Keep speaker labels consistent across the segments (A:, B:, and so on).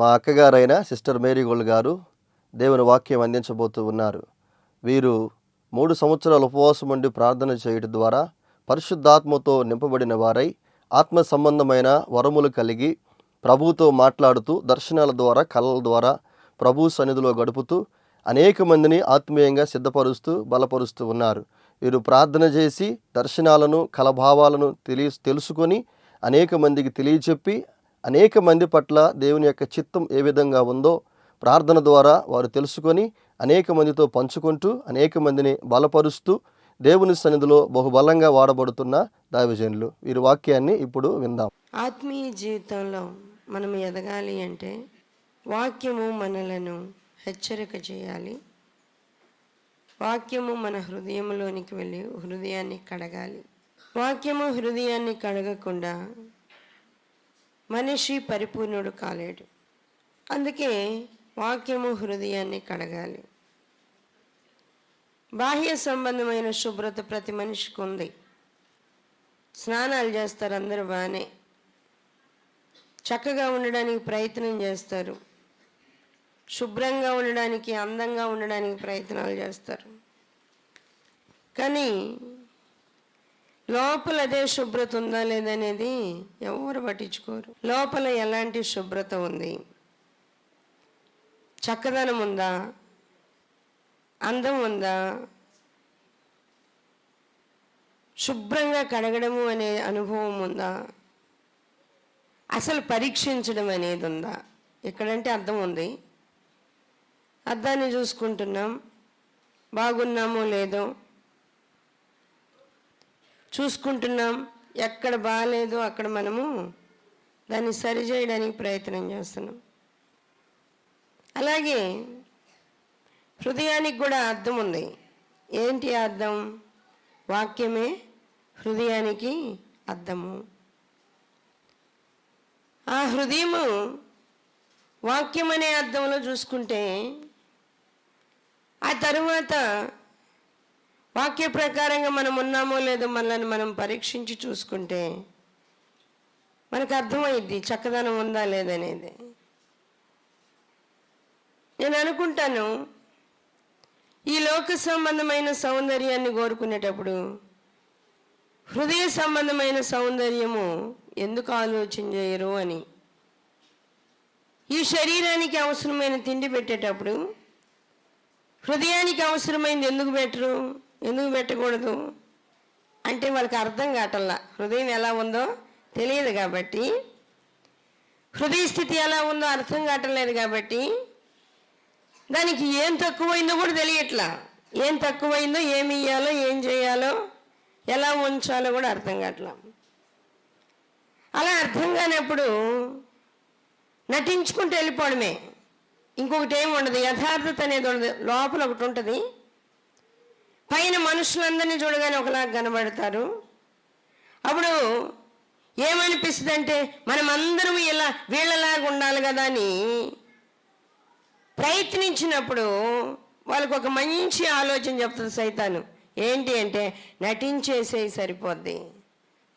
A: మా అక్కగారైన sister Mary gold గారు దేవుని వాక్యం అందించబోతూ ఉన్నారు. వీరు 3 సంవత్సరాలు ఉపవాసం ఉండి ప్రార్థన చేయడం ద్వారా పరిశుద్ధాత్మతో నింపబడిన వారై ఆత్మ సంబంధమైన వరములు కలిగి ప్రభువుతో మాట్లాడుతూ దర్శనాల ద్వారా కళల ద్వారా ప్రభు సన్నిధిలో గడుపుతూ అనేక మందిని ఆత్మీయంగా సిద్ధపరుస్తూ బలపరుస్తూ ఉన్నారు. వీరు ప్రార్థన చేసి దర్శనాలను కలభావాలను తెలుసుకొని అనేక మందికి తెలియచెప్పి అనేక మంది పట్ల దేవుని యొక్క చిత్తం ఏ విధంగా ఉందో ప్రార్థన ద్వారా వారు తెలుసుకొని అనేక మందితో పంచుకుంటూ అనేక మందిని బలపరుస్తూ దేవుని సన్నిధిలో బహుబలంగా వాడబడుతున్న దైవజనులు. వీరి వాక్యాన్ని ఇప్పుడు విందాం.
B: ఆత్మీయ జీవితంలో మనం ఎదగాలి అంటే వాక్యము మనలను హెచ్చరిక చేయాలి. వాక్యము మన హృదయంలోనికి వెళ్ళి హృదయాన్ని కడగాలి. వాక్యము హృదయాన్ని కడగకుండా మనిషి పరిపూర్ణుడు కాలేడు. అందుకే వాక్యము హృదయాన్ని కడగాలి. బాహ్య సంబంధమైన శుభ్రత ప్రతి మనిషికి ఉంది. స్నానాలు చేస్తారు, అందరూ బాగానే చక్కగా ఉండడానికి ప్రయత్నం చేస్తారు, శుభ్రంగా ఉండడానికి అందంగా ఉండడానికి ప్రయత్నాలు చేస్తారు. కానీ లోపల అదే శుభ్రత ఉందా లేదనేది ఎవరు పట్టించుకోరు. లోపల ఎలాంటి శుభ్రత ఉంది, చక్కదనం ఉందా, అందం ఉందా, శుభ్రంగా కడగడము అనే అనుభవం ఉందా, అసలు పరీక్షించడం అనేది ఉందా? ఎక్కడంటే అర్థం ఉంది, అద్దాన్ని చూసుకుంటున్నాం, బాగున్నామో లేదో చూసుకుంటున్నాం, ఎక్కడ బాగాలేదో అక్కడ మనము దాన్ని సరిచేయడానికి ప్రయత్నం చేస్తున్నాం. అలాగే హృదయానికి కూడా అర్థం ఉంది. ఏంటి అర్థం? వాక్యమే హృదయానికి అర్థము. ఆ హృదయము వాక్యం అనే అర్థంలో చూసుకుంటే ఆ తరువాత వాక్య ప్రకారంగా మనం ఉన్నామో లేదో మనల్ని మనం పరీక్షించి చూసుకుంటే మనకు అర్థమైద్ది చక్కదనం ఉందా లేదనేది. నేను అనుకుంటాను, ఈ లోక సంబంధమైన సౌందర్యాన్ని కోరుకునేటప్పుడు హృదయ సంబంధమైన సౌందర్యము ఎందుకు ఆలోచన చేయరు అని. ఈ శరీరానికి అవసరమైన తిండి పెట్టేటప్పుడు హృదయానికి అవసరమైంది ఎందుకు పెట్టరు, ఎందుకు పెట్టకూడదు అంటే వాళ్ళకి అర్థం కావట్లా. హృదయం ఎలా ఉందో తెలియదు కాబట్టి, హృదయ స్థితి ఎలా ఉందో అర్థం కావట్లేదు కాబట్టి దానికి ఏం తక్కువైందో కూడా తెలియట్లా. ఏం తక్కువైందో, ఏమి ఇయ్యాలో, ఏం చేయాలో, ఎలా ఉంచాలో కూడా అర్థం కావట్లా. అలా అర్థం కానప్పుడు నటించుకుంటూ వెళ్ళిపోవడమే. ఇంకొకటి ఏమి ఉండదు, యథార్థత అనేది ఉండదు. లోపల ఒకటి ఉంటుంది, పైన మనుషులందరినీ చూడగానే ఒకలాగా కనబడతారు. అప్పుడు ఏమనిపిస్తుంది అంటే మనం అందరం ఇలా వీళ్ళలాగా ఉండాలి కదా అని ప్రయత్నించినప్పుడు వాళ్ళకు ఒక మంచి ఆలోచన చెప్తుంది సైతాను. ఏంటి అంటే నటించేసే సరిపోద్ది,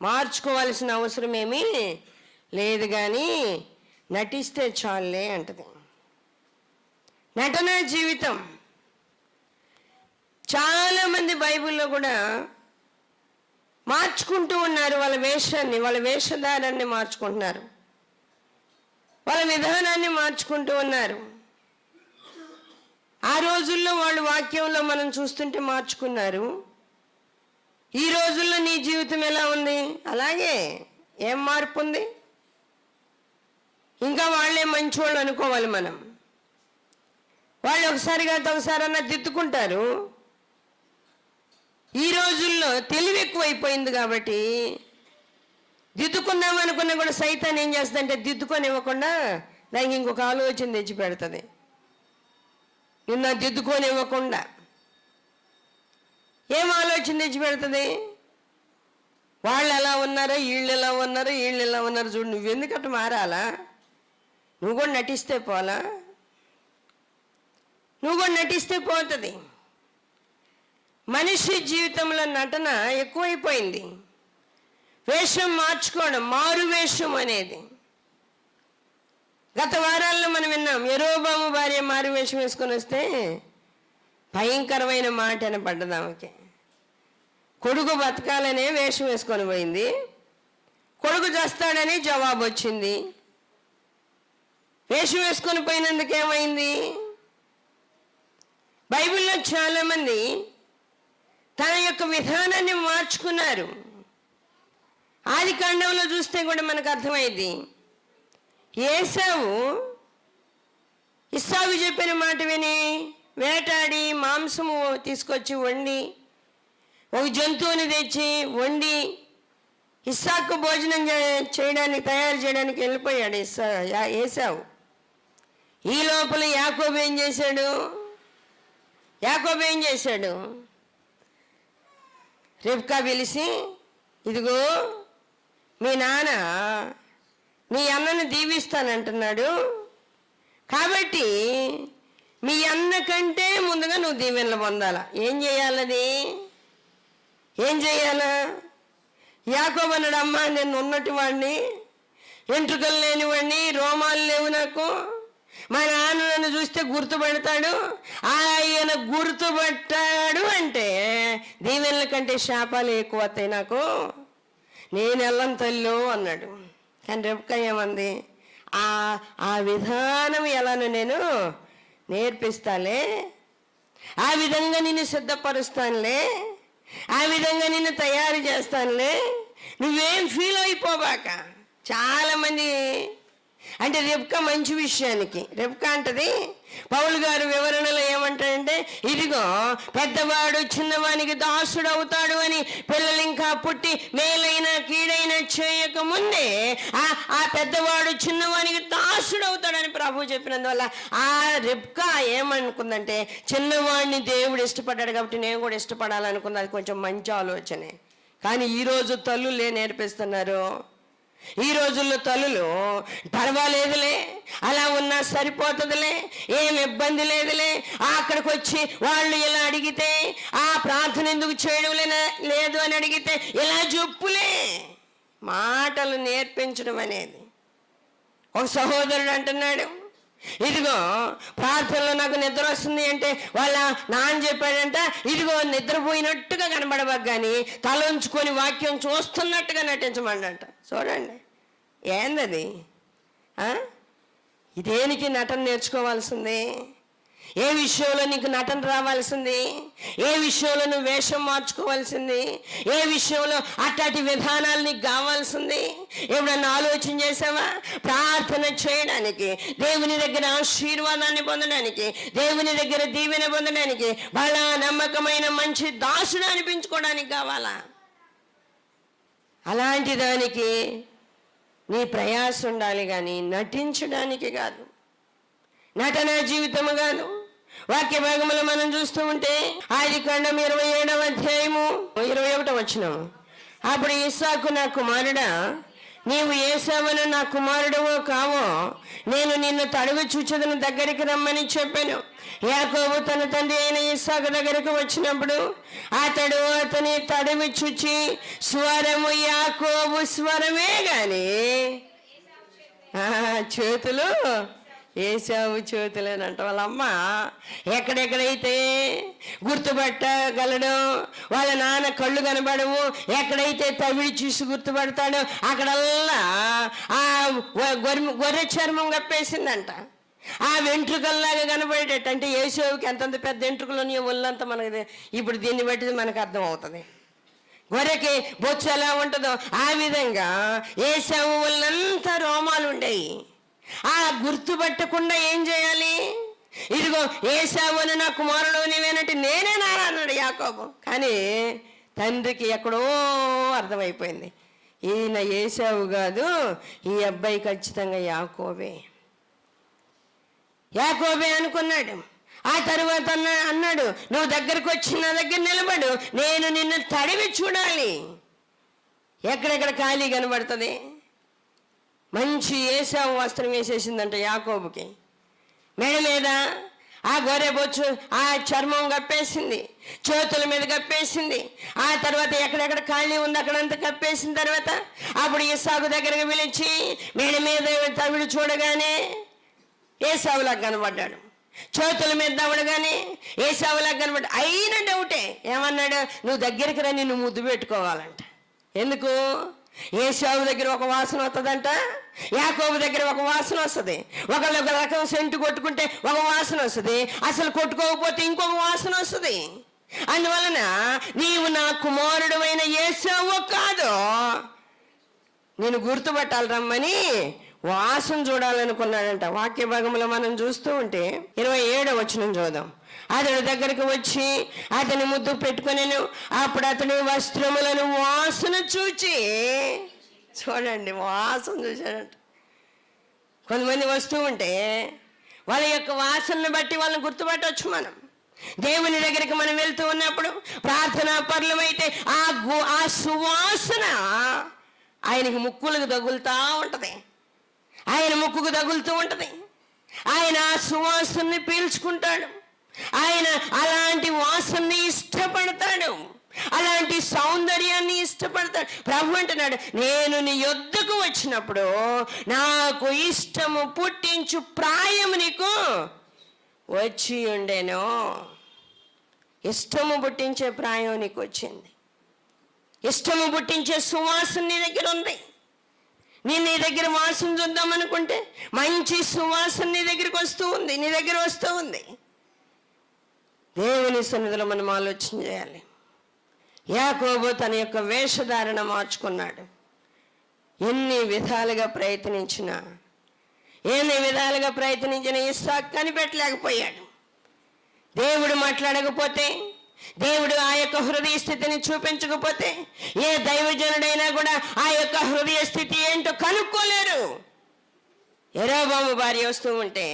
B: మార్చుకోవాల్సిన అవసరం ఏమీ లేదు, కానీ నటిస్తే చాలే అంటది. నటన జీవితం. చాలామంది బైబిల్లో కూడా మార్చుకుంటూ ఉన్నారు వాళ్ళ వేషాన్ని, వాళ్ళ వేషధారాన్ని మార్చుకుంటున్నారు, వాళ్ళ విధానాన్ని మార్చుకుంటూ ఉన్నారు. ఆ రోజుల్లో వాళ్ళు వాక్యంలో మనం చూస్తుంటే మార్చుకున్నారు. ఈ రోజుల్లో నీ జీవితం ఎలా ఉంది? అలాగే. ఏం మార్పు ఉంది? ఇంకా వాళ్ళే మంచోళ్ళు అనుకోవాలి మనం. వాళ్ళు ఒకసారి కాదు ఒకసారన్నా దిద్దుకుంటారు. ఈ రోజుల్లో తెలివి ఎక్కువైపోయింది కాబట్టి దిద్దుకున్నాం అనుకున్నా కూడా సైతాన్ ఏం చేస్తుందంటే దిద్దుకొని ఇవ్వకుండా దానికి ఇంకొక ఆలోచన తెచ్చి పెడుతుంది. నిన్న దిద్దుకొని ఇవ్వకుండా ఏం ఆలోచన తెచ్చి పెడుతుంది? వాళ్ళు ఎలా ఉన్నారో, వీళ్ళు ఎలా ఉన్నారో, వీళ్ళు ఎలా ఉన్నారో చూడు, నువ్వెందుకట్టు మారాలా? నువ్వు కూడా నటిస్తే పోలా? నువ్వు కూడా నటిస్తే పోతుంది. మనిషి జీవితంలో నటన ఎక్కువైపోయింది. వేషం మార్చుకోవడం, మారు వేషం అనేది. గత వారాల్లో మనం విన్నాం, యెరోబాము భార్య మారు వేషం వేసుకొని వస్తే భయంకరమైన మాట వినపడ్డది ఆమెకి. కొడుకు బతకాలనే వేషం వేసుకొని పోయింది, కొడుకు చేస్తాడని జవాబు వచ్చింది. వేషం వేసుకొని పోయినందుకు ఏమైంది? బైబిల్లో చాలామంది తన యొక్క విధానాన్ని మార్చుకున్నారు. ఆది కాండంలో చూస్తే కూడా మనకు అర్థమైంది. ఏశావు ఇస్సాకు చెప్పిన మాట విని వేటాడి మాంసము తీసుకొచ్చి వండి, ఒక జంతువుని తెచ్చి వండి ఇస్సాకు భోజనం చేయడానికి తయారు చేయడానికి వెళ్ళిపోయాడు ఏశావు. ఈ లోపల యాకోబు ఏం చేశాడు? రిబ్కా పిలిచి, ఇదిగో మీ నాన్న మీ అన్నను దీవిస్తానంటున్నాడు, కాబట్టి మీ అన్న కంటే ముందుగా నువ్వు దీవెనలు పొందాలా. ఏం చేయాలా? యాకోబు అన్నాడు, అమ్మ నేను ఉన్నట్టు వాడిని, ఎంట్రుకలు లేనివాడిని, రోమాలు లేవు నాకు, మా నాన్న నన్ను చూస్తే గుర్తుపడతాడు, ఆయన గుర్తుపట్టాడు అంటే దీవెనల కంటే శాపాలు ఎక్కువ వస్తాయి నాకు, నేను వెళ్ళను తల్లు అన్నాడు. కానీ రెబ్కా ఏమంది? ఆ విధానం ఎలానో నేను నేర్పిస్తాలే, ఆ విధంగా నిన్ను సిద్ధపరుస్తానులే, ఆ విధంగా నిన్ను తయారు చేస్తానులే, నువ్వేం ఫీల్ అయిపోబాక. చాలామంది అంటే రెబ్కా మంచి విషయానికి, రెబ్కా అంటది, పౌలు గారు వివరణలో ఏమంటాడంటే, ఇదిగో పెద్దవాడు చిన్నవానికి దాసుడు అవుతాడు అని పిల్లలు ఇంకా పుట్టి మేలైన కీడైన చేయక ముందే ఆ పెద్దవాడు చిన్నవానికి దాసుడు అవుతాడని ప్రభు చెప్పినందువల్ల ఆ రెబ్కా ఏమనుకుందంటే, చిన్నవాడిని దేవుడు ఇష్టపడ్డాడు కాబట్టి నేను కూడా ఇష్టపడాలనుకుంది. అది కొంచెం మంచి ఆలోచనే. కానీ ఈరోజు తల్లులే నేర్పిస్తున్నారు. ఈ రోజుల్లో తల్లులు పర్వాలేదులే, అలా ఉన్నా సరిపోతుందిలే, ఏం ఇబ్బంది లేదులే, అక్కడికి వచ్చి వాళ్ళు ఇలా అడిగితే ఆ ప్రార్థన ఎందుకు చేయడం లేదు అని అడిగితే ఇలా చెప్పులే, మాటలు నేర్పించడం అనేది. ఒక సహోదరుడు అంటున్నాడు, ఇదిగో ప్రార్థనలో నాకు నిద్ర వస్తుంది అంటే వాళ్ళ నాన్న చెప్పాడంట, ఇదిగో నిద్రపోయినట్టుగా కనబడబాకు కానీ తల ఉంచుకొని వాక్యం చూస్తున్నట్టుగా నటించమండంట. చూడండి ఏందది? ఇదేనికి నటన నేర్చుకోవాల్సింది? ఏ విషయంలో నీకు నటన రావాల్సింది? ఏ విషయంలో నువ్వు వేషం మార్చుకోవాల్సింది? ఏ విషయంలో అట్లాంటి విధానాలు నీకు కావాల్సింది? ఎప్పుడన్నా ఆలోచన చేసావా? ప్రార్థన చేయడానికి, దేవుని దగ్గర ఆశీర్వాదాన్ని పొందడానికి, దేవుని దగ్గర దీవెన పొందడానికి, వాళ్ళ నమ్మకమైన మంచి దాసుడు అనిపించుకోవడానికి కావాలా? అలాంటి దానికి నీ ప్రయాస ఉండాలి కానీ నటించడానికి కాదు. నటన జీవితము కాదు. వాక్య భాగములు మనం చూస్తూ ఉంటే ఆది కాండం 27వ అధ్యాయము 21వ వచనం, అప్పుడు ఇస్సాకు, నా కుమారుడా, నీవు ఏశావును నా కుమారుడవో కావో, నేను నిన్ను తడుగు చూచెదను, దగ్గరికి రమ్మని చెప్పాను. యాకోబు తన తండ్రి అయిన ఇస్సాకు దగ్గరకు వచ్చినప్పుడు అతడు అతని తడివి చూచి, స్వరము యాకోబు స్వరమే గాని చేతులు ఏశావు చేతులేనంట. వాళ్ళమ్మ ఎక్కడెక్కడైతే గుర్తుపట్టగలడు, వాళ్ళ నాన్న కళ్ళు కనబడవు, ఎక్కడైతే తవిడి చూసి గుర్తుపడతాడో అక్కడల్లా ఆ గొర్రె చర్మం కప్పేసిందంట. ఆ వెంట్రుకల్లాగా కనబడేటట్టు. అంటే ఏశావుకి ఎంతంత పెద్ద వెంట్రుకలు ఒళ్ళంతా మనకి ఇప్పుడు దీన్ని బట్టి మనకు అర్థం అవుతుంది. గొర్రెకి బొచ్చు ఎలా ఉంటుందో ఆ విధంగా ఏశావు ఒళ్ళంతా రోమాలు ఉండేవి. ఆ గుర్తుపట్టకుండా ఏం చేయాలి? ఇదిగో ఏశావును నా కుమారుడు నీవేనంటే నేనే నారా అన్నాడు యాకోబు. కానీ తండ్రికి ఎక్కడో అర్థమైపోయింది, ఈయన ఏశావు కాదు, ఈ అబ్బాయి ఖచ్చితంగా యాకోబే అనుకున్నాడు. ఆ తరువాత అన్నాడు, నువ్వు దగ్గరకు వచ్చి నా దగ్గర నిలబడు, నేను నిన్ను తడివి చూడాలి. ఎక్కడెక్కడ ఖాళీ కనబడుతుంది? మంచి ఏశావు వస్త్రం వేసేసిందంట యాకోబుకి. మెడ మీద ఆ గొర్రె బొచ్చు ఆ చర్మం కప్పేసింది, చేతుల మీద కప్పేసింది. ఆ తర్వాత ఎక్కడెక్కడ ఖాళీ ఉంది అక్కడంతా కప్పేసిన తర్వాత అప్పుడు ఇస్సాకు దగ్గరకు పిలిచి మెడ మీద తవిడు చూడగానే ఏసావులా కనబడ్డాడు. చేతుల మీద దవడగానే ఏసావులా కనబడ్డా. అయిన డౌటే, ఏమన్నాడు? నువ్వు దగ్గరికి రా, నిన్ను ముద్దు పెట్టుకోవాలంట. ఎందుకు? ఏసావు దగ్గర ఒక వాసన వస్తుందంట, యాకోబు దగ్గర ఒక వాసన వస్తుంది. ఒకళ్ళు ఒక రకం సెంటు కొట్టుకుంటే ఒక వాసన వస్తుంది, అసలు కొట్టుకోకపోతే ఇంకొక వాసన వస్తుంది. అందువలన నీవు నా కుమారుడు అయిన ఏసావు కాదు, నేను గుర్తుపట్టాలి రమ్మని వాసన చూడాలనుకున్నాడంట. వాక్య భాగంలో మనం చూస్తూ ఉంటే 27వ వచనం చూద్దాం. అతడు దగ్గరకు వచ్చి అతని ముద్దు పెట్టుకునేను. అప్పుడు అతని వస్త్రములను వాసన చూచి, చూడండి వాసన చూశాడంట. కొంతమంది వస్తూ ఉంటే వాళ్ళ యొక్క వాసనను బట్టి వాళ్ళని గుర్తుపట్టవచ్చు. మనం దేవుని దగ్గరికి మనం వెళ్తూ ఉన్నప్పుడు ప్రార్థనా పరులమైతే ఆ సువాసన ఆయనకి ముక్కులకు తగులుతూ ఉంటుంది, ఆయన ముక్కుకు తగులుతూ ఉంటుంది. ఆయన ఆ సువాసనని పీల్చుకుంటాడు. ఆయన అలాంటి వాసనని ఇష్టపడతాడు, అలాంటి సౌందర్యాన్ని ఇష్టపడతాడు. ప్రభు అంటున్నాడు, నేను నీ యొద్దకు వచ్చినప్పుడు నాకు ఇష్టము పుట్టించు ప్రాయము నీకు వచ్చి ఉండేను. ఇష్టము పుట్టించే ప్రాయం నీకు వచ్చింది. ఇష్టము పుట్టించే సువాసన నీ దగ్గర ఉంది. నేను నీ దగ్గర వాసన చూద్దామనుకుంటే మంచి సువాసన నీ దగ్గరికి వస్తూ ఉంది, నీ దగ్గర వస్తూ ఉంది. దేవుని సన్నిధిలో మనం ఆలోచన చేయాలి. యాకోబు తన యొక్క వేషధారణ మార్చుకున్నాడు. ఎన్ని విధాలుగా ప్రయత్నించినా ఇస్సాకు కనిపెట్టలేకపోయాడు. దేవుడు మాట్లాడకపోతే, దేవుడు ఆ యొక్క హృదయ స్థితిని చూపించకపోతే ఏ దైవజనుడైనా కూడా ఆ యొక్క హృదయ స్థితి ఏంటో కనుక్కోలేరు. యెరోబాము భార్య వస్తూ ఉంటే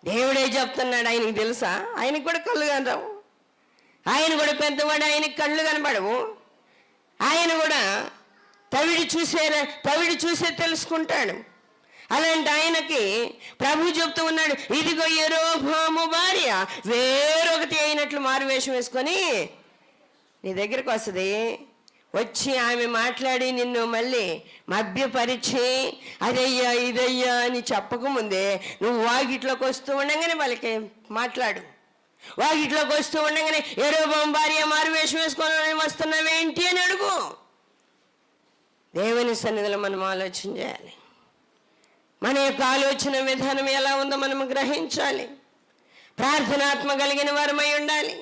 B: దేవుడే చెప్తున్నాడు, ఆయనకి తెలుసా? ఆయనకు కూడా కళ్ళు కనరావు, ఆయన కూడా పెద్దవాడు, ఆయనకి కళ్ళు కనబడవు. ఆయన కూడా తవిడి చూసే తెలుసుకుంటాడు. అలాంటి ఆయనకి ప్రభు చెప్తూ ఉన్నాడు, ఇదిగో యెరోబాము భార్య వేరొకటి అయినట్లు మారువేషం వేసుకొని నీ దగ్గరికి వస్తుంది. వచ్చి ఆమె మాట్లాడి నిన్ను మళ్ళీ మభ్యపరిచి అదయ్యా ఇదయ్యా అని చెప్పకముందే నువ్వు వాకిట్లోకి వస్తూ ఉండగానే వాళ్ళకి మాట్లాడు. వాకిట్లోకి వస్తూ ఉండగానే యెరోబాము భార్య మారువేషం వేసుకొని వస్తున్నావేంటి అని అడుగు. దేవుని సన్నిధిలో మనం ఆలోచన చేయాలి. మన యొక్క ఆలోచన విధానం ఎలా ఉందో మనం గ్రహించాలి. ప్రార్థనాత్మ కలిగిన వారమై ఉండాలి.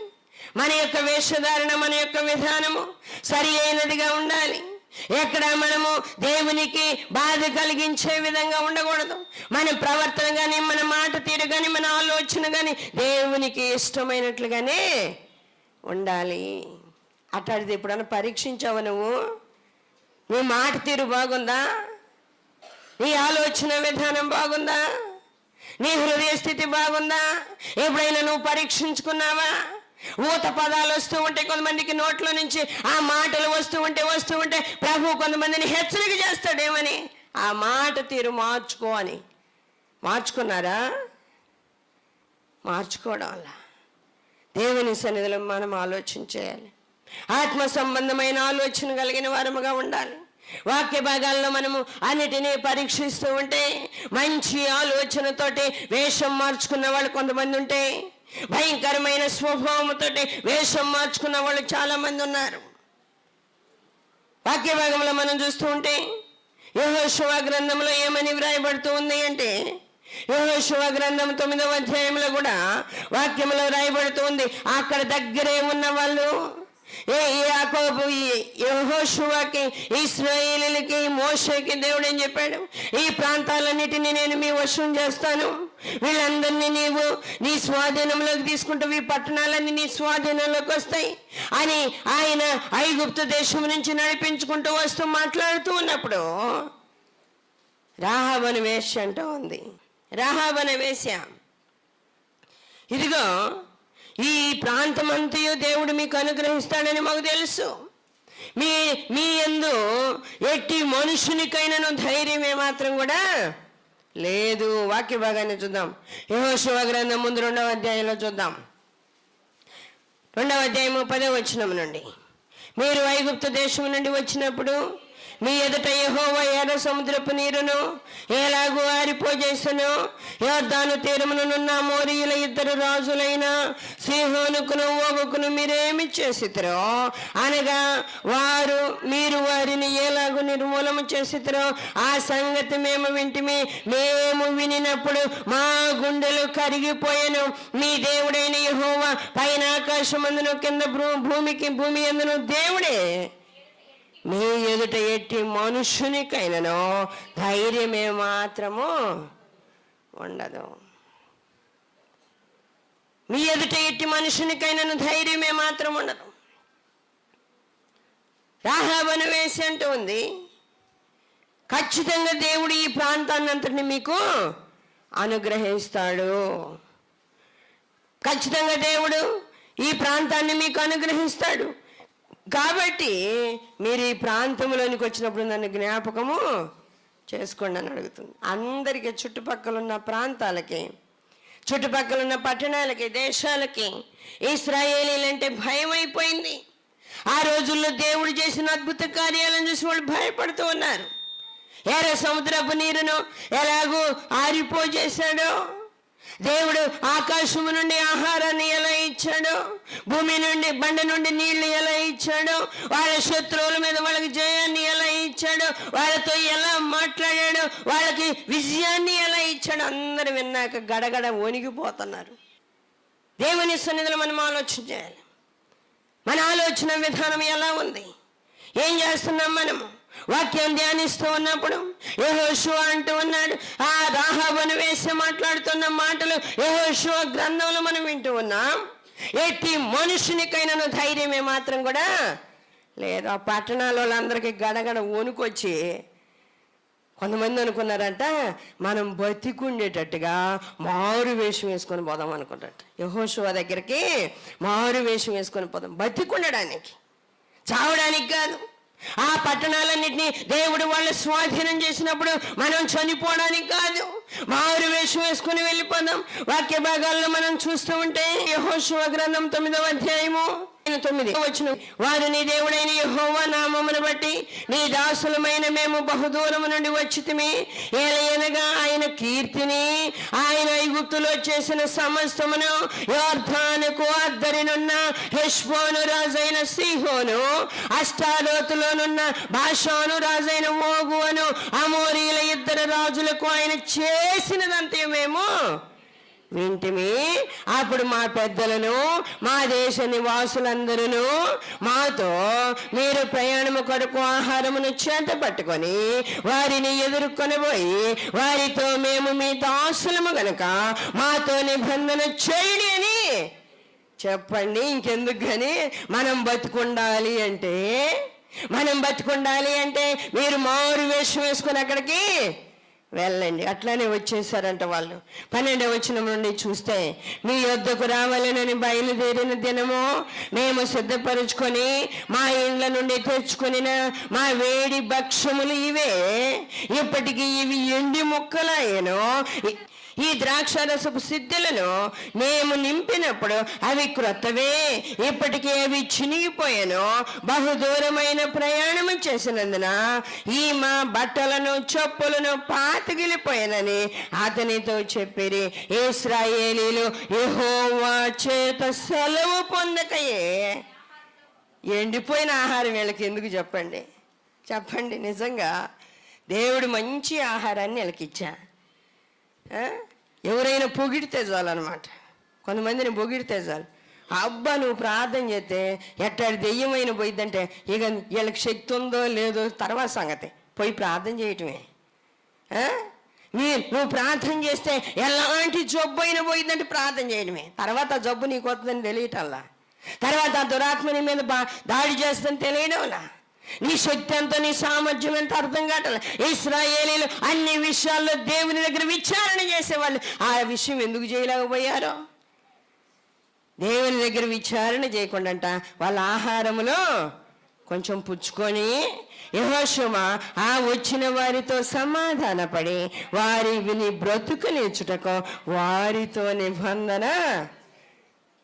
B: మన యొక్క వేషధారణ, మన యొక్క విధానము సరి అయినదిగా ఉండాలి. ఎక్కడ మనము దేవునికి బాధ కలిగించే విధంగా ఉండకూడదు. మన ప్రవర్తన కానీ, మన మాట తీరు కానీ, మన ఆలోచన కానీ దేవునికి ఇష్టమైనట్లుగానే ఉండాలి. అట్లాంటిది ఎప్పుడన్నా పరీక్షించావు నువ్వు? నీ మాట తీరు బాగుందా? నీ ఆలోచన విధానం బాగుందా? నీ హృదయ స్థితి బాగుందా? ఎప్పుడైనా నువ్వు పరీక్షించుకున్నావా? ఊత పదాలు వస్తూ ఉంటే, కొంతమందికి నోట్లో నుంచి ఆ మాటలు వస్తూ ఉంటే ప్రభు కొంతమందిని హెచ్చరిక చేస్తాడేమని, ఆ మాట తీరు మార్చుకో అని. మార్చుకున్నారా? మార్చుకోవడం వల్ల దేవుని సన్నిధిలో మనం ఆలోచన చేయాలి. ఆత్మ సంబంధమైన ఆలోచన కలిగిన వారముగా ఉండాలి. వాక్య భాగాల్లో మనము అన్నిటినీ పరీక్షిస్తూ ఉంటే మంచి ఆలోచనతోటి వేషం మార్చుకున్న వాళ్ళు కొంతమంది ఉంటే, భయంకరమైన స్వభావంతో వేషం మార్చుకున్న వాళ్ళు చాలా మంది ఉన్నారు. వాక్య భాగంలో మనం చూస్తూ ఉంటే యెహోషువ గ్రంథంలో ఏమని వ్రాయబడుతూ ఉంది అంటే, యెహోషువ గ్రంథం 9వ అధ్యాయంలో కూడా వాక్యంలో రాయబడుతూ ఉంది. అక్కడ దగ్గరే ఉన్న వాళ్ళు యాకోబు యెహోషువకి, ఇశ్రాయేలీయులకి, మోషేకి దేవుడు ఏం చెప్పాడు? ఈ ప్రాంతాలన్నిటినీ నేను మీ వశం చేస్తాను, వీళ్ళందరినీ నీవు నీ స్వాధీనంలోకి తీసుకుంటావు, ఈ పట్టణాలన్నీ నీ స్వాధీనంలోకి వస్తాయి అని ఆయన ఐగుప్తు దేశం నుంచి నడిపించుకుంటూ వస్తూ మాట్లాడుతూ ఉన్నప్పుడు రాహాబు అనే వేశ్య అంటూ ఉంది. రాహాబు అనే వేశ్య, ఇదిగో ఈ ప్రాంతమంతయు దేవుడు మీకు అనుగ్రహిస్తాడని మాకు తెలుసు, మీ యందు ఎట్టి మనుషునికైనాను ధైర్యం ఏమాత్రం కూడా లేదు. వాక్య భాగాన్ని చూద్దాం. యెహోషువ గ్రంథం ముందు 2వ అధ్యాయంలో చూద్దాం. 2వ అధ్యాయము 10వ వచనం నుండి, మీరు ఐగుప్తు దేశం నుండి వచ్చినప్పుడు మీ ఎదుట యెహోవా ఎర్ర సముద్రపు నీరును ఎలాగూ ఆరిపోజేసెను. యొర్దాను తీరమునున్న అమోరీయుల ఇద్దరు రాజులైన సీహోనుకును ఓగుకును మీరేమి చేసిరో అనగా మీరు వారిని ఎలాగూ నిర్మూలన చేసిరో ఆ సంగతి మేము వింటిమి. మేము వినినప్పుడు మా గుండెలు కరిగిపోయాను. మీ దేవుడైన యెహోవా పైన ఆకాశమందును కింద భూమి అందును దేవుడే. మీ ఎదుట ఎట్టి మనుషునికైనను ధైర్యమే మాత్రము ఉండదు. మీ ఎదుట ఎట్టి మనుషునికైనను ధైర్యమే మాత్రం ఉండదు. రాహాబును వేసి అంటూ ఉంది, ఖచ్చితంగా దేవుడు ఈ ప్రాంతాన్ని అంతటిని మీకు అనుగ్రహిస్తాడు. ఖచ్చితంగా దేవుడు ఈ ప్రాంతాన్ని మీకు అనుగ్రహిస్తాడు. కాబట్టి మీరు ఈ ప్రాంతంలోనికి వచ్చినప్పుడు నన్ను జ్ఞాపకము చేసుకోండి అని అడుగుతుంది. అందరికీ చుట్టుపక్కల ఉన్న ప్రాంతాలకి, చుట్టుపక్కల ఉన్న పట్టణాలకి, దేశాలకి ఇశ్రాయేలీలంటే భయం అయిపోయింది. ఆ రోజుల్లో దేవుడు చేసిన అద్భుత కార్యాలను చూసి వాళ్ళు భయపడుతూ ఉన్నారు. ఎర్ర సముద్రపు నీరును ఎలాగూ ఆరిపోజేశాడో, దేవుడు ఆకాశము నుండి ఆహారాన్ని ఎలా ఇచ్చాడో, భూమి నుండి బండ నుండి నీళ్లు ఎలా ఇచ్చాడో, వాళ్ళ శత్రువుల మీద వాళ్ళకి జయాన్ని ఎలా ఇచ్చాడో, వాళ్ళతో ఎలా మాట్లాడాడో, వాళ్ళకి విజయాన్ని ఎలా ఇచ్చాడో అందరూ విన్నాక గడగడ వణిగిపోతున్నారు. దేవుని సన్నిధిలో మనం ఆలోచన చేయాలి. మన ఆలోచన విధానం ఎలా ఉంది? ఏం చేస్తున్నాం మనము? వాక్యం ధ్యానిస్తూ ఉన్నప్పుడు యెహోషువ అంటూ ఉన్నాడు, ఆ రాహాబును వేసి మాట్లాడుతున్న మాటలు యెహోషువ గ్రంథంలో మనం వింటూ ఉన్నాం. ఎట్టి మనుషునికైనా ధైర్యమే మాత్రం కూడా లేదు. ఆ పట్టణాల వాళ్ళందరికీ గడగడ వణుకొచ్చి కొంతమంది అనుకున్నారంట, మనం బతికుండేటట్టుగా మారు వేషం వేసుకొని పోదాం అనుకున్నట్టు. యెహోషువ దగ్గరికి మారు వేషం వేసుకొని పోదాం, బతికుండడానికి, చావడానికి కాదు. ఆ పట్టణాలన్నింటినీ దేవుడు వాళ్ళు స్వాధీనం చేసినప్పుడు మనం చనిపోవడానికి కాదు, మారు వేషం వేసుకుని వెళ్ళిపోదాం. వాక్య భాగాల్లో మనం చూస్తూ ఉంటే యెహోషువ గ్రంథం 9వ అధ్యాయము 9 వచనం, వారు నీ దేవుడైన యెహోవా నామమును బట్టి నీ దాసులమైన మేము బహుదూరము నుండి వచ్చితిమి. ఏలయనగా ఆయన కీర్తిని, ఆయన ఐగుప్తులో చేసిన సమస్తమును, యొర్దానుకు అద్దరినున్న హెష్బోను రాజైన సీహోను, అష్టారోతులోనున్న బాషాను రాజైన ఓగు అను అమోరీల ఇద్దరు రాజులకు ఆయన చేసినదంతే మేము వింటిమి. అప్పుడు మా పెద్దలను, మా దేశ నివాసులందరూ మాతో మీరు ప్రయాణము కొరకు ఆహారమును చేత పట్టుకొని వారిని ఎదుర్కొనబోయి వారితో మేము మీ దాసులము గనక మాతో నిబంధన చేయండి అని చెప్పండి. ఇంకెందుకు కానీ మనం బతుకుండాలి అంటే మీరు మారు వేషం వేసుకొని అక్కడికి వెళ్ళండి. అట్లానే వచ్చేసారంట వాళ్ళు. 12వ వచనం నుండి చూస్తే, మీ యొద్దకు రావాలనని బయలుదేరిన దినము మేము సిద్ధపరుచుకొని మా ఇండ్ల నుండి తెచ్చుకొని మా వేడి భక్ష్యములు ఇవే. ఇప్పటికీ ఇవి ఎండి ముక్కలాయేను. ఈ ద్రాక్షారసపు సిద్ధులను మేము నింపినప్పుడు అవి క్రొత్తవే, ఇప్పటికీ అవి చినిగిపోయాను. బహుదూరమైన ప్రయాణము చేసినందున ఈ మా బట్టలను చెప్పులను పాతగిలిపోయానని అతనితో చెప్పిరి. ఇశ్రాయేలీలు యెహోవా చేత సెలవు పొందకయే ఎండిపోయిన ఆహారం వీళ్ళకి ఎందుకు చెప్పండి. నిజంగా దేవుడు మంచి ఆహారాన్ని వీళ్ళకి ఇచ్చా. ఎవరైనా పొగిడితే చాలన్నమాట. కొంతమందిని పొగిడితే చాలు, అబ్బా నువ్వు ప్రార్థన చేస్తే ఎట్టాడి దెయ్యమైన పోయిద్దంటే ఇక వీళ్ళకి శక్తి ఉందో లేదో తర్వాత సంగతి, పోయి ప్రార్థన చేయటమే. నువ్వు ప్రార్థన చేస్తే ఎలాంటి జబ్బు అయినా పోయిందంటే ప్రార్థన చేయడమే. తర్వాత ఆ జబ్బు నీకు వస్తుందని తెలియటంలా, తర్వాత ఆ దురాత్మ నీ మీద దాడి చేస్తుందని తెలియడంలా, నీ శక్తి ఎంతో నీ సామర్థ్యం ఎంత అర్థం కావట్లే. ఇశ్రాయేలీలు అన్ని విషయాల్లో దేవుని దగ్గర విచారణ చేసేవాళ్ళు. ఆ విషయం ఎందుకు చేయలేకపోయారో? దేవుని దగ్గర విచారణ చేయకుండా వాళ్ళ ఆహారములో కొంచెం పుచ్చుకొని యెహోషువ ఆ వచ్చిన వారితో సమాధానపడి వారిని బ్రతుకునిచ్చుటకు వారితో నిబంధన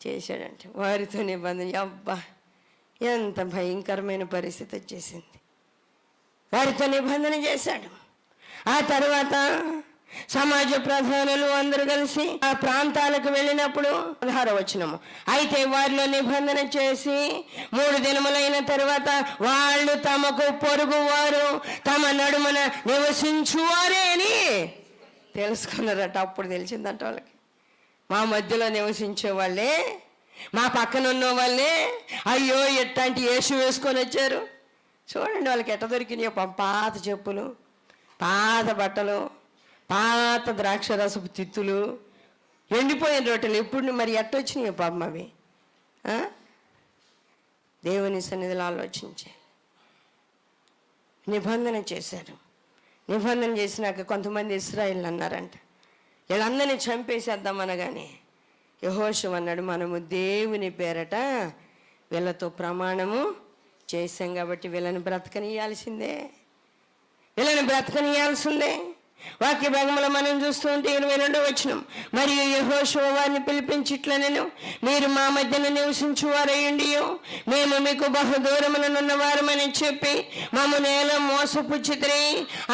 B: చేశాడంట. వారితో నిబంధన, అబ్బా ఎంత భయంకరమైన పరిస్థితి వచ్చేసింది. వారితో నిబంధన చేశాడు. ఆ తర్వాత సమాజ ప్రధానులు అందరూ కలిసి ఆ ప్రాంతాలకు వెళ్ళినప్పుడు 16వ వచనము, అయితే వారిలో నిబంధన చేసి 3 దినములైన తర్వాత వాళ్ళు తమకు పొరుగు వారు తమ నడుమన నివసించువారే అని తెలుసుకున్నారట. అప్పుడు తెలిసిందంట వాళ్ళకి, మా మధ్యలో నివసించే వాళ్ళే, మా పక్కన ఉన్న వాళ్ళే అయ్యో ఎట్లాంటి యేసు వేసుకొని వచ్చారు. చూడండి వాళ్ళకి ఎట్ట దొరికినాయో, పాత చెప్పులు, పాత బట్టలు, పాత ద్రాక్ష రసపు తిత్తులు, ఎండిపోయిన రొట్టెలు. ఎప్పుడు మరి ఎట్టొచ్చినాయో పాపం అవి. దేవుని సన్నిధిలో ఆలోచించే నిబంధన చేశారు. నిబంధన చేసినాక కొంతమంది ఇశ్రాయేలు అన్నారంట, వీళ్ళందరినీ చంపేసేద్దామనగానే యెహోషువ అన్నాడు, మనము దేవుని పేరట వీళ్ళతో ప్రమాణము చేశాం కాబట్టి వీళ్ళని బ్రతకనియాల్సిందే, వీళ్ళని బ్రతకనియాల్సిందే. వాక్య భాగంలో మనం చూస్తూ ఉంటే 22వ వచనం, మరియు యెహోషువ వారిని పిలిపించి ఇట్లనెను, మీరు మా మధ్యన నివసించువారయ్యుండియో మేము మీకు బహుదూరముననున్న వారమని చెప్పి మమ్మల్ని ఎలా మోసపుచ్చితిరి.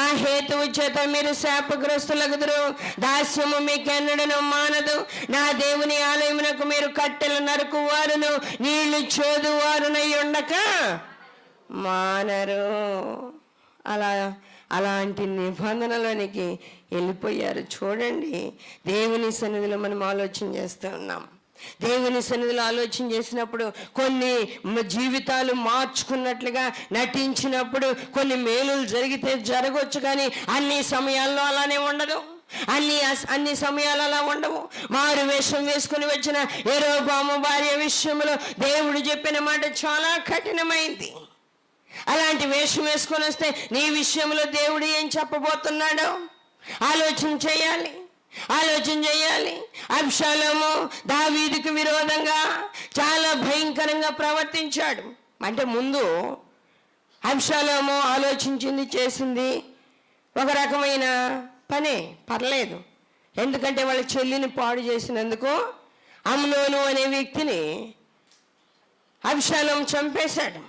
B: ఆ హేతువు చేత మీరు శాపగ్రస్తులగుదురు, దాస్యము మీకెన్నడను మానదు. నా దేవుని ఆలయమునకు మీరు కట్టెలు నరుకువారును నీళ్లు చోదువారునై ఉండక మానరు. అలాంటి నిబంధనలోనికి వెళ్ళిపోయారు. చూడండి, దేవుని సన్నిధిలో మనం ఆలోచన చేస్తూ ఉన్నాం. దేవుని సన్నిధిలో ఆలోచన చేసినప్పుడు కొన్ని జీవితాలు మార్చుకున్నట్లుగా నటించినప్పుడు కొన్ని మేలులు జరిగితే జరగవచ్చు, కానీ అన్ని సమయాల్లో అలానే ఉండదు. అన్ని సమయాలు అలా ఉండవు. మారు వేషం వేసుకుని వచ్చిన యెరోబాము భార్య విషయంలో దేవుడు చెప్పిన మాట చాలా కఠినమైంది. అలాంటి వేషం వేసుకొని వస్తే నీ విషయంలో దేవుడు ఏం చెప్పబోతున్నాడో ఆలోచన చేయాలి. అబ్షాలోము దావీదుకు విరోధంగా చాలా భయంకరంగా ప్రవర్తించాడు. అంటే ముందు అబ్షాలోము ఆలోచించింది, చేసింది ఒక రకమైన పనే, పర్లేదు. ఎందుకంటే వాళ్ళ చెల్లిని పాడు చేసినందుకు అమ్నోను అనే వ్యక్తిని అబ్షాలోము చంపేశాడు.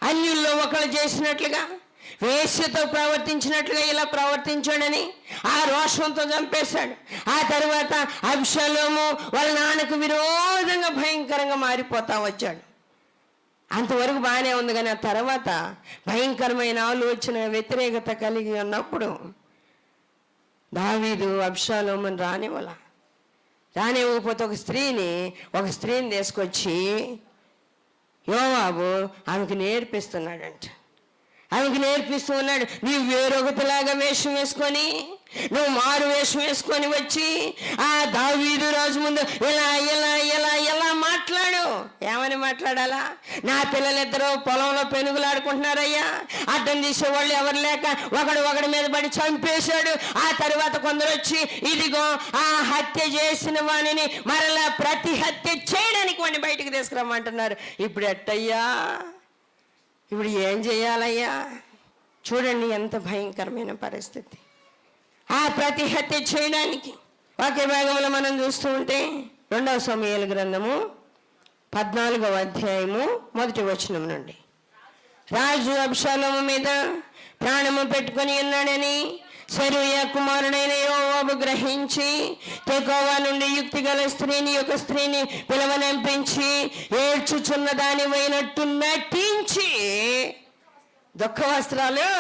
B: అన్యుల్లో ఒకళ్ళు చేసినట్లుగా, వేశ్యతో ప్రవర్తించినట్లుగా ఇలా ప్రవర్తించాడని ఆ రోషంతో చంపేశాడు. ఆ తర్వాత అబ్షాలోము వాళ్ళ నాన్నకు విరోధంగా భయంకరంగా మారిపోతా వచ్చాడు. అంతవరకు బాగానే ఉంది, కానీ ఆ తర్వాత భయంకరమైన ఆలోచన, వ్యతిరేకత కలిగి ఉన్నప్పుడు దావీదు అబ్షాలోమును రానివ్వకపోతే ఒక స్త్రీని తీసుకొచ్చి యోవాబు ఆమెకు నేర్పిస్తున్నాడంట. నీవు వేరొకటిలాగా వేషం వేసుకొని, నువ్వు మారు వేషం వేసుకొని వచ్చి ఆ దావీదు రాజు ముందు ఎలా మాట్లాడు. ఏమని మాట్లాడాలా? నా పిల్లలిద్దరూ పొలంలో పెనుగులాడుకుంటున్నారయ్యా, అడ్డం తీసేవాళ్ళు ఎవరు లేక ఒకడి మీద పడి చంపేశాడు. ఆ తర్వాత కొందరు వచ్చి ఇదిగో ఆ హత్య చేసిన వాణిని మరలా ప్రతి హత్య చేయడానికి వాడిని బయటికి తీసుకురమ్మంటున్నారు. ఇప్పుడు ఎట్టయ్యా, ఇప్పుడు ఏం చేయాలయ్యా? చూడండి ఎంత భయంకరమైన పరిస్థితి. ఆ ప్రతి హత్య చేయడానికి వాక్య భాగంలో మనం చూస్తూ ఉంటే 2వ సమూయేలు గ్రంథము 14వ అధ్యాయము 1వ వచనం నుండి, రాజు అబ్షాలోము మీద ప్రాణము పెట్టుకొని ఉన్నాడని సెరూయా కుమారుడైన యోవాబు గ్రహించి తెకోవా నుండి యుక్తి గల స్త్రీని పిలవనంపించి ఏడ్చుచున్న దానివైనట్టు నటించి దుఃఖ వస్త్రాలు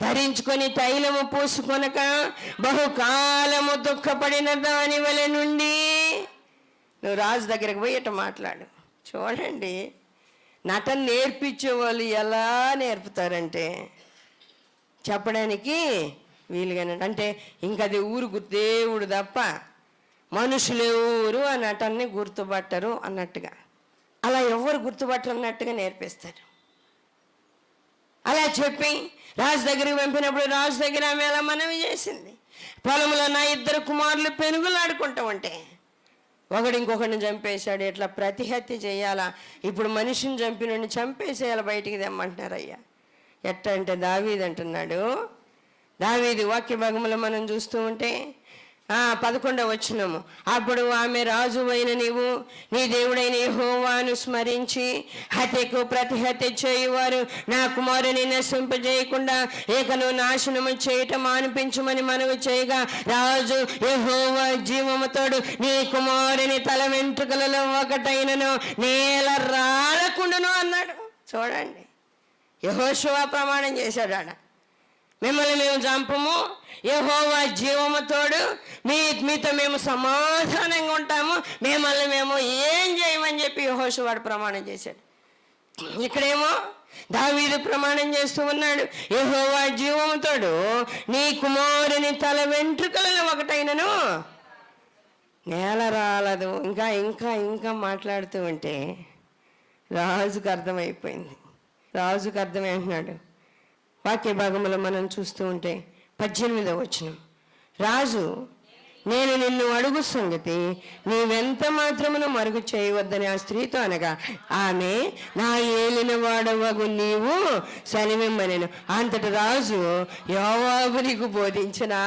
B: ధరించుకొని తైలము పూసుకొనక బహుకాలము దుఃఖపడిన దాని వలె నుండి. నువ్వు రాజు దగ్గరకు పోయి ఇట్లా మాట్లాడు. చూడండి, నటన నేర్పించే వాళ్ళు ఎలా నేర్పుతారంటే చెప్పడానికి వీలుగానే, అంటే ఇంకది దేవుడు తప్ప మనుషులు ఎవరు ఆ నటన్ని గుర్తుపట్టరు అన్నట్టుగా, అలా ఎవరు గుర్తుపట్టరు అన్నట్టుగా నేర్పిస్తారు. అలా చెప్పి రాజు దగ్గరికి పంపినప్పుడు రాజు దగ్గర ఆమె అలా మనవి చేసింది, పొలంలో నా 2 కుమారులు పెనుగులాడుకుంటూ ఉంటే ఒకడు ఇంకొకరిని చంపేశాడు, ఇట్లా ప్రతి హత్య చేయాలా? ఇప్పుడు మనిషిని చంపినోడిని చంపేసేయాలి, బయటికి తెమ్మంటున్నారు. అయ్యా ఎట్ట అంటే దావీదు అంటున్నాడు. దావీదు వాక్య భాగంలో మనం చూస్తూ ఉంటే 11వ వచనము. అప్పుడు ఆమె, రాజువైన నీవు నీ దేవుడైన యెహోవాను స్మరించి హత్యకు ప్రతి హత్య చేయువారు నా కుమారుని నశింపజేయకుండా ఏకను నాశనము చేయటం మానిపించమని మనవి చేయగా, రాజు యెహోవా జీవముతోడు నీ కుమారుని తల వెంట్రుకలలో ఒకటైనను నేల రాలకుండును అన్నాడు. చూడండి, యెహోషువ ప్రమాణం చేశాడు ఆడ, మిమ్మల్ని మేము చంపము, యెహోవా జీవముతోడు మీతో మేము సమాధానంగా ఉంటాము, మిమ్మల్ని మేము ఏం చేయమని చెప్పి యెహోషువ ప్రమాణం చేశాడు. ఇక్కడేమో దావీదు ప్రమాణం చేస్తూ ఉన్నాడు, యెహోవా జీవముతోడు నీ కుమారుని తల వెంట్రుకలలో ఒకటైనను నేల రాలదు. ఇంకా ఇంకా ఇంకా మాట్లాడుతూ ఉంటే రాజుకు అర్థమైపోయింది. రాజుకు అర్థమేంటున్నాడు. వాక్య భాగంలో మనం చూస్తూ ఉంటే 18వ వచనం, రాజు, నేను నిన్ను అడుగు సంగతి నీవెంత మాత్రమును మరుగు చేయవద్దని ఆ స్త్రీతో అనగా, ఆమె, నా ఏలిన వాడవగు నీవు సెలవిమ్మనెను. అంతటి రాజు, యోవాబు నీకు బోధించినా?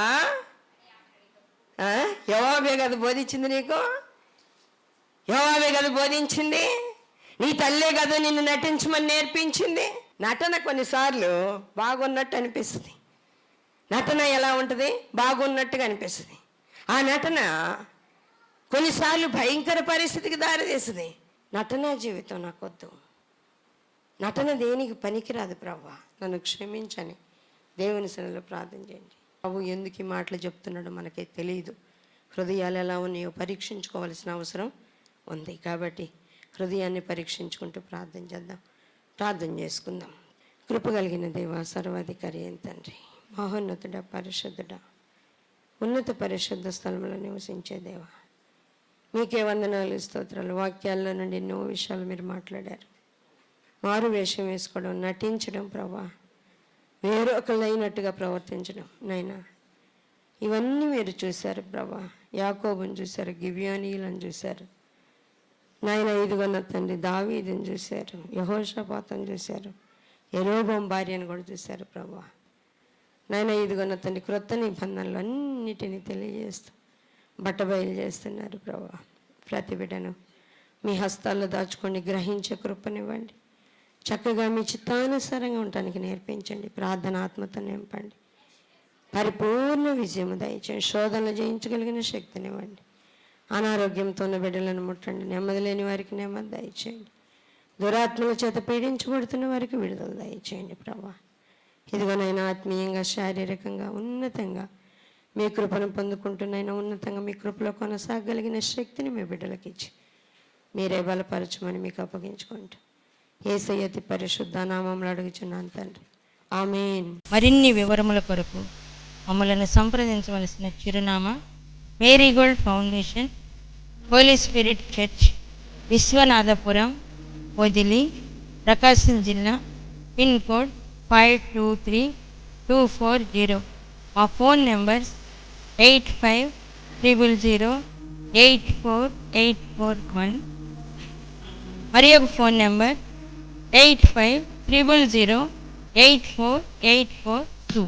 B: యోవాబే కదా బోధించింది నీకు, యోవాబే కదా బోధించింది, నీ తల్లే కదా నిన్ను నటించమని నేర్పించింది. నటన కొన్నిసార్లు బాగున్నట్టు అనిపిస్తుంది. నటన ఎలా ఉంటుంది? బాగున్నట్టుగా అనిపిస్తుంది. ఆ నటన కొన్నిసార్లు భయంకర పరిస్థితికి దారితీస్తుంది. నటన జీవితం నాకొద్దు, నటన దేనికి పనికిరాదు ప్రభువా, నన్ను క్షమించని దేవుని సన్నిధిలో ప్రార్థన చేయండి. ప్రభు ఎందుకు ఈ మాటలు చెప్తున్నాడో మనకే తెలియదు. హృదయాలు ఎలా ఉన్నాయో పరీక్షించుకోవాల్సిన అవసరం ఉంది. కాబట్టి హృదయాన్ని పరీక్షించుకుంటూ ప్రార్థన చేద్దాం. ప్రార్థన చేసుకుందాం. కృప కలిగిన దేవ, సర్వాధికారి అయిన తండ్రి, మహోన్నతుడ, పరిశుద్ధుడ, ఉన్నత పరిశుద్ధ స్థలంలో నివసించే దేవ, మీకే వందనాలు, స్తోత్రాలు. వాక్యాల్లో నుండి ఎన్నో విషయాలు మీరు మాట్లాడారు. మారు వేషం వేసుకోవడం, నటించడం, ప్రభా, వేరొకళ్ళైనట్టుగా ప్రవర్తించడం, నైనా ఇవన్నీ మీరు చూశారు ప్రభా. యాకోబుని చూశారు, గిబియోనీయులను చూశారు నాయన, ఇదిగొన్న తండ్రి దావీదుని చూశారు, యెహోషాపాతుని చూశారు, యెరోబోం భార్యను కూడా చూశారు ప్రభా. నాయన, ఇదిగొన్న తండ్రి క్రొత్త నిబంధనలు అన్నిటినీ తెలియజేస్తూ బట్టబయలు చేస్తున్నారు ప్రభా. ప్రతి బిడ్డను మీ హస్తాల్లో దాచుకొని గ్రహించే కృపనివ్వండి. చక్కగా మీ చిత్తానుసారంగా ఉండటానికి నేర్పించండి. ప్రార్థన ఆత్మతో నింపండి. పరిపూర్ణ విజయము దయచేయండి. శోధనలు జయించగలిగిన శక్తినివ్వండి. అనారోగ్యంతో ఉన్న బిడ్డలను ముట్టండి. నెమ్మది లేని వారికి నెమ్మది దయచేయండి. దురాత్మల చేత పీడించబడుతున్న వారికి విడుదల దయచేయండి ప్రభా. ఇదిగోనైనా ఆత్మీయంగా, శారీరకంగా, ఉన్నతంగా మీ కృపను పొందుకుంటున్నైనా ఉన్నతంగా మీ కృపలో కొనసాగలిగిన శక్తిని మీ బిడ్డలకు ఇచ్చి మీరే బలపరచమని మీకు అప్పగించుకుంటూ యేసయ్య అతి పరిశుద్ధ నామములో అడుగుచున్నాను తండ్రి, ఆమేన్.
C: మరిన్ని వివరముల కొరకు మమ్మల్ని సంప్రదించవలసిన చిరునామా Marigold Foundation, Holy Spirit Church, Viswanathapuram, Podili, Prakasam జిల్లా, పిన్ కోడ్ 523240. మా ఫోన్ నెంబర్స్ 8500084841. మరి ఒక ఫోన్ నెంబర్ 8500084841.